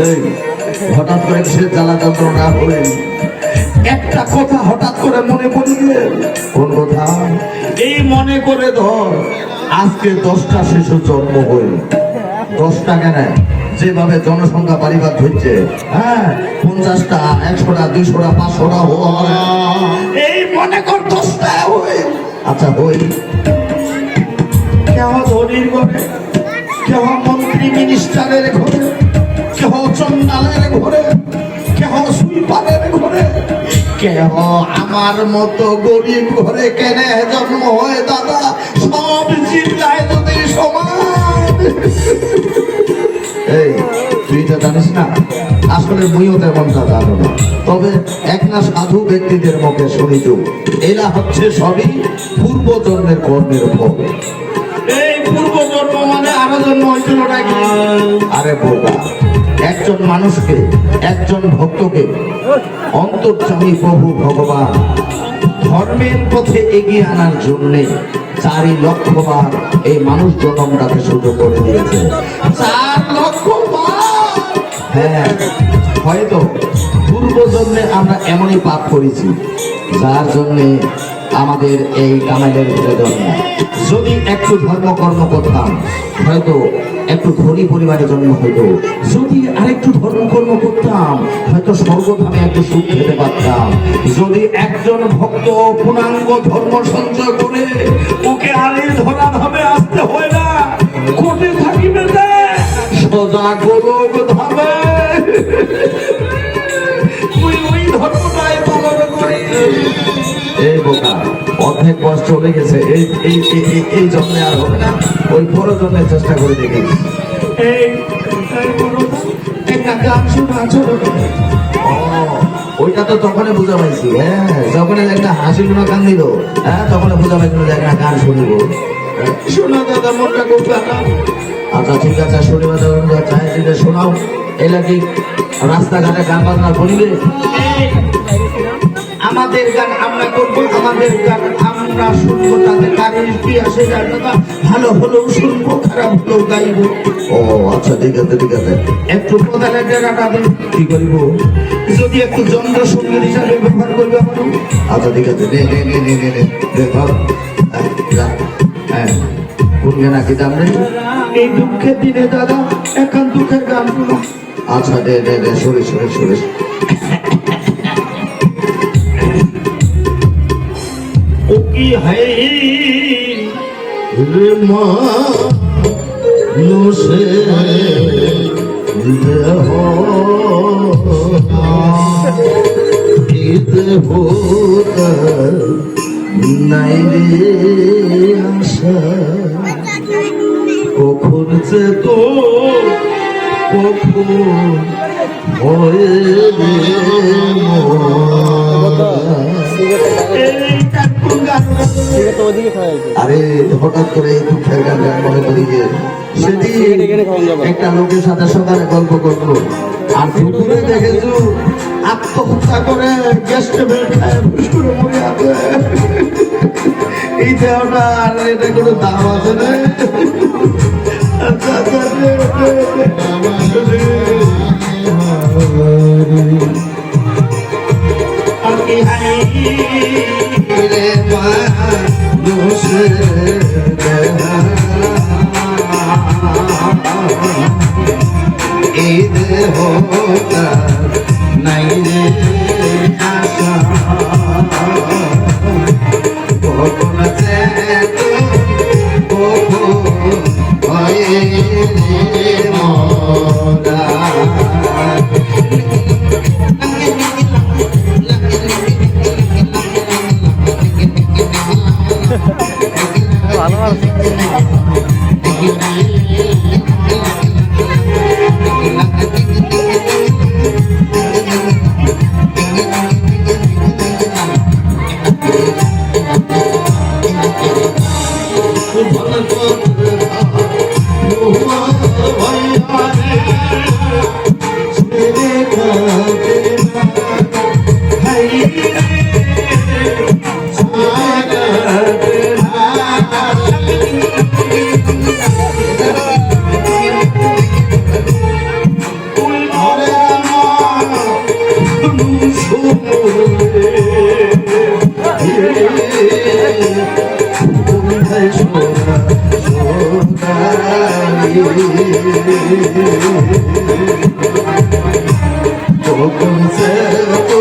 এই হঠাৎ করে সে জ্বালা যন্ত্রণা হয়ে একটা কথা হঠাৎ করে মনে পড়িয়ে। কোন কথা? এই মনে করে ধর আজকে 10টা শিশু জন্ম হয়ে 10টা কেন যেভাবে জনসংখ্যা বাড়িবার হচ্ছে, হ্যাঁ 50টা 100টা 200টা 500টা এই মনে কর 10টা হয়ে। আচ্ছা হই কেহ ধনির ঘরে, কেহ মন্ত্রী মিনিস্টারের ঘরে, কেহ চন্ডালের ঘরে, কেহ সুইপারের ঘরে, কেহ আমার মতো গরিব ঘরে কেন জন্ম হয় দাদা? সব জিল্লায় যদি সমান। এই তুই তো জানিস না, আসলে মুইও তেমনটা জানো না, তবে এক না সাধু ব্যক্তিদের মুখে শুনিত এরা হচ্ছে সবই পূর্বজন্মের কর্মের ফল। এই পূর্বজন্ম মানে আরো জন্ম হয়েছিল নাকি? আরে বোকা, একজন মানুষকে, একজন ভক্তকে অন্তর্যামী প্রভু ভগবান ধর্মের পথে এগিয়ে আনার জন্য 4 লক্ষ বার এই মানুষ জন্মটাকে শুরু করে দিয়েছে। 4 লক্ষ বার। হ্যাঁ, হয়তো পূর্বজন্মে আমরা এমনই পাপ করেছি যার জন্যে আমাদের এই কামাইলের ভিতরে জন্ম। যদি একটু ধর্মকর্ম করতাম হয়তো একটু ধনী পরিবারে জন্ম হইতো, যদি আরেকটু ধর্মকর্ম করতাম হয়তো স্বর্গধামে একটু সুখ খেতে পারতাম। যদি একজন ভক্ত পূর্ণাঙ্গ ধর্ম সঞ্চয় করে ওকে আরে ধরা ভাবে আসতে হয় না, কোটে থাকিবে সদা গোলক ধামে। তুই ওই ধর্মটাই পালন করি। এই বোকা, অর্ধেক বয়স চলে গেছে, এই জন্মে আর হবে না, ওই বড় জন্মের চেষ্টা করে দেখি। ওইটা তো তখনই বুঝা পাইছি। হ্যাঁ, যখন একটা হাসি গুণা কান দিল, হ্যাঁ তখন বুঝা পাইছিল যে একটা গান শুনিব। শোনা দাদা, মনটা খুব খারাপ। আচ্ছা ঠিক আছে, শনিবার চাই শোনাও। এলা কি রাস্তাঘাটে গান বাজনা বলিবে? আমাদের গান আমরা করবো, আমাদের গান আমরা শুনবো, তাতে কারের কি আসে জানো না? ভালো হলেও শুনবো, খারাপ হলেও গাইবো। ও আচ্ছা ঠিক আছে ঠিক আছে, একটু প্রধানের জায়গাটা কি করিব? যদি একটু যন্ত্র সঙ্গীত হিসাবে ব্যবহার করবে আমার। আচ্ছা ঠিক আছে, নে নে নে নে নে নে ধর। হ্যাঁ কোন গান কি দাম নেই? এই দুঃখের দিনে দাদা এখন দুঃখের গান শোনো। আচ্ছা দে দে দে, সরে সরে সরে। ও কি है रे मानुषे देह होता নাই রে আশা, কখন যে তো কখন হয়ে রে আরে হঠাৎ করে দুঃখের গান মনে করি যে সেদিন একটা লোকের সাথে সকালে গল্প করলো, আর দুপুরে দেখেছো আত্মহত্যা করে গ্যাস টেবিল খায় ফুসকুরে মরে আছে। এই দেহটা আর এটা কোনো দাম আছে না? নাই রে আশা, কখন কখন সে তো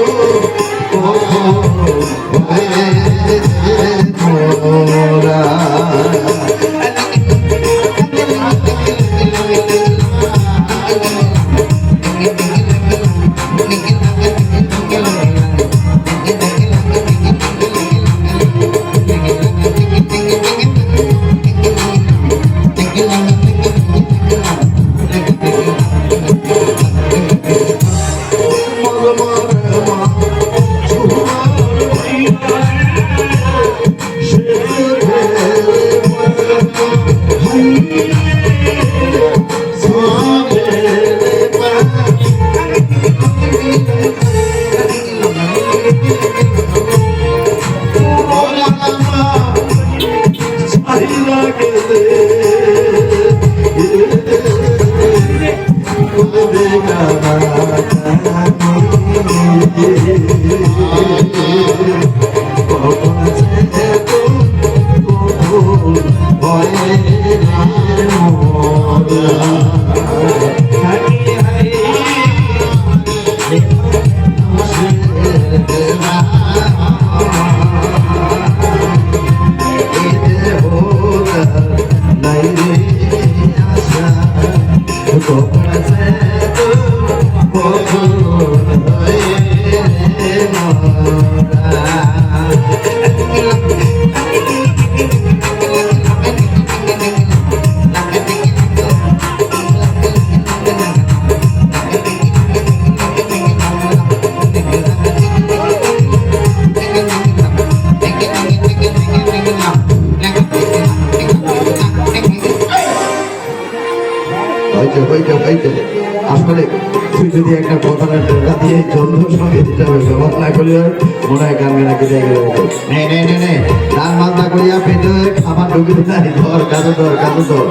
মোরা আসলে তুই যদি একটা কথা দিয়ে চন্দ্র সঙ্গে ব্যবহার না করলে মনে হয় গান গানা কেটে গেলে গান বাজনা করিয়া পেটে খাবার ঢুকে নাই ধর কাজে ধর কাজে ধর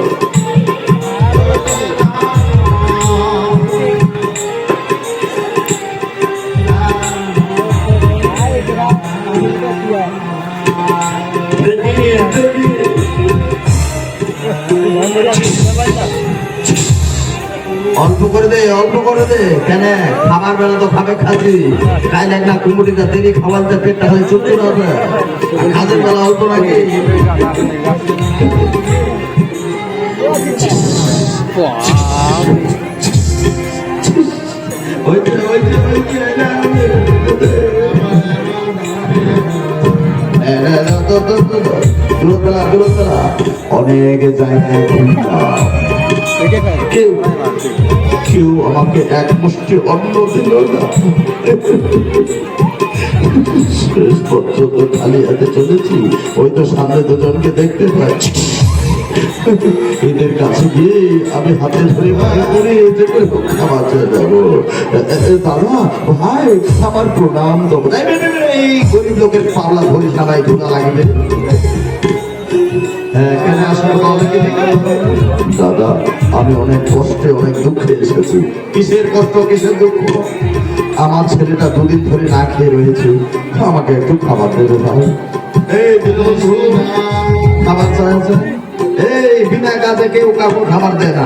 অল্প করে দে কেন খাবার বেলা তো খাবে খাচ্ছি কাইলে একটা কুমুটিটা দেরি খাওয়াতে পেটটা হয়ে চুপতে হবে আর কাজের বেলা অল্প নাকি অনেক জায়গায় কেউ আমাকে এক মুষ্টি অন্ন দিল না শেষ পর্যন্ত খালি হাতে চলেছি ওই তো সামনে দুজনকে দেখতে পাচ্ছি এদের কাছে গিয়ে আমি হাতে ধরে ভাই করে খাবার চেয়ে যাবো দাদা ভাই আমার প্রণাম দেবো এই গরিব লোকের পাওলা ধরিস না ভাই ধোনা লাগবে দাদা আমি অনেক কষ্টে অনেক দুঃখে এসেছি কিসের কষ্ট কিসের দুঃখ আমার ছেলেটা দুদিন ধরে না খেয়ে রয়েছে আমাকে একটু খাবার দেবে ভাই খাবার চাইছে এই বিনা কাজে কেউ কাউকে খাবার দেয় না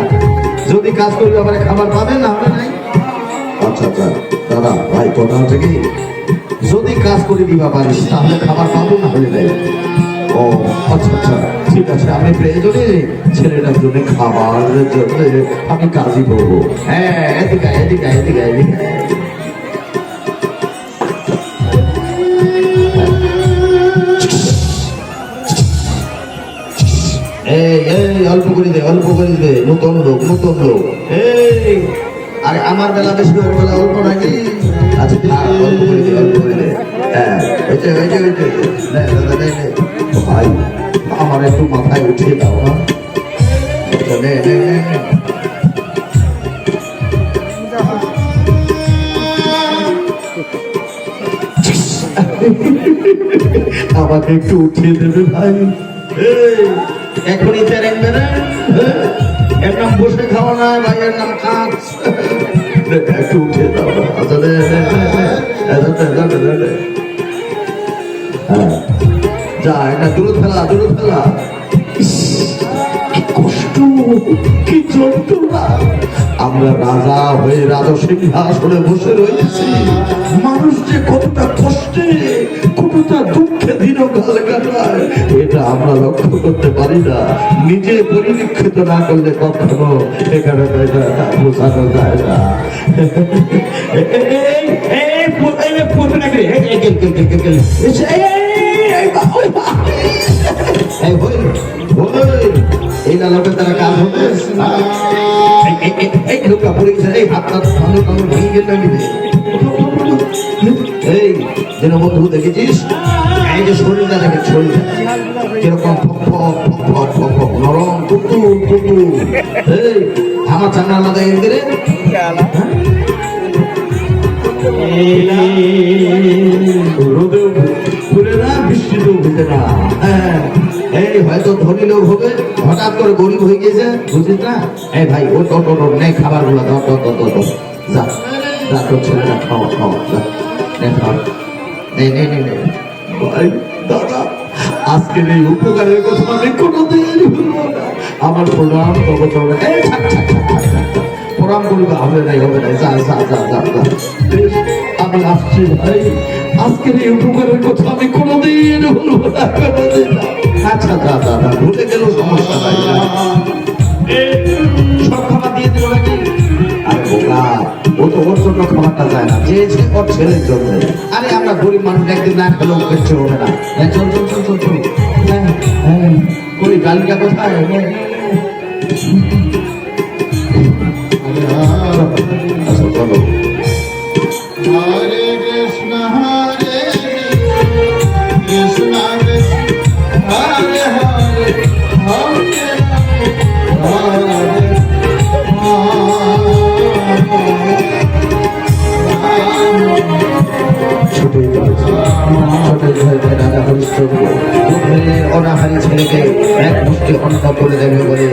যদি কাজ করি আবার খাবার পাবে না হবে নাই আচ্ছা আচ্ছা দাদা ভাই কথা হচ্ছে কি যদি কাজ করে দিবা পারিস তাহলে খাবার পাবো না হলে দেয় ও আচ্ছা আচ্ছা ঠিক আছে আমি প্রয়োজনে ছেলেটার জন্য খাবারের জন্য আমি কাজই করবো হ্যাঁ এদিকে এদিকে এদিকে এদিকে অল্প করে দে নতুন লোক এই আরে আমার বেলা বেশি ওর বেলা অল্প নাকি আচ্ছা অল্প করে দে হ্যাঁ ভাই আমার একটু মাথায় উঠিয়ে দাও না আমাকে একটু উঠিয়ে দেবে ভাই এখনই চ্যালেঞ্জ দেবে এর নাম বসে খাওয়া না ভাই এর নাম কাজ একটু উঠিয়ে দাও না আচ্ছা হ্যাঁ যা এটা দূরে ফেলা কি কষ্ট কি যন্ত্রণা আমরা রাজা হয়ে রাজসিংহাসনে বসে রয়েছি, মানুষ যে কতটা কষ্টে কতটা দুঃখে দিনকাল কাটায় এটা আমরা লক্ষ্য করতে পারি না। নিজে পরিলক্ষিত না করলে কখনো এখানে বোঝানো যায় না। এই লালকের দ্বারা কাজ হবে। এই লোকটা পড়ে গেছে, এই হাতটা ভেঙে গেল নাকি? এই যেন বন্ধু দেখেছিস, এই যে শরীরটা দেখে, শরীরটা কিরকম নরম টুকটুক টুকটুক। এই আমার চান্না আলাদা এদিকে রোদেও ফুলে না, বৃষ্টিতেও ভিজে না। হ্যাঁ, এই হয়তো ধনী লোক হবে, হঠাৎ করে গরিব হয়ে গেছে, বুঝিস না? এই ভাই ও তো নেই খাবার গুলা, যা যা তোর ছেলেটা খাওয়া খাওয়া, যা নে খাওয়া, নে নে নে নে। ভাই দাদা, আজকের এই উপকারের কথা আমি কোনোদিন ভুলবো না। আমার প্রণাম তবে চলে। প্রণাম করিবা, হবে নাই হবে নাই, যা যা যা যা যা। আমি আসছি ভাই, আজকের এই উপকারের কথা আমি কোনোদিন ভুলবো না, কোনোদিন না। আচ্ছা যা যা যা, ভুলে গেলেও সমস্যা নাই। সব খাবার দিয়ে দিল নাকি? আরে বোকা, ও তো ওর জন্য খাবারটা যায় না, চেয়েছে ওর ছেলের জন্য। আরে আমরা গরিব মানুষ, একদিন না খেলেও কিচ্ছু হবে না। চল চল চল চল চল। কই গালিটা কোথায়? আচ্ছা চলো। হরে কৃষ্ণ হরে কৃষ্ণ কৃষ্ণ হরে হরে হরে হরে ছোটই রাজা হরিশ্চন্দ্র অনাহারী ছেলেকে এক মুষ্টি অন্ন করে দেবে বলে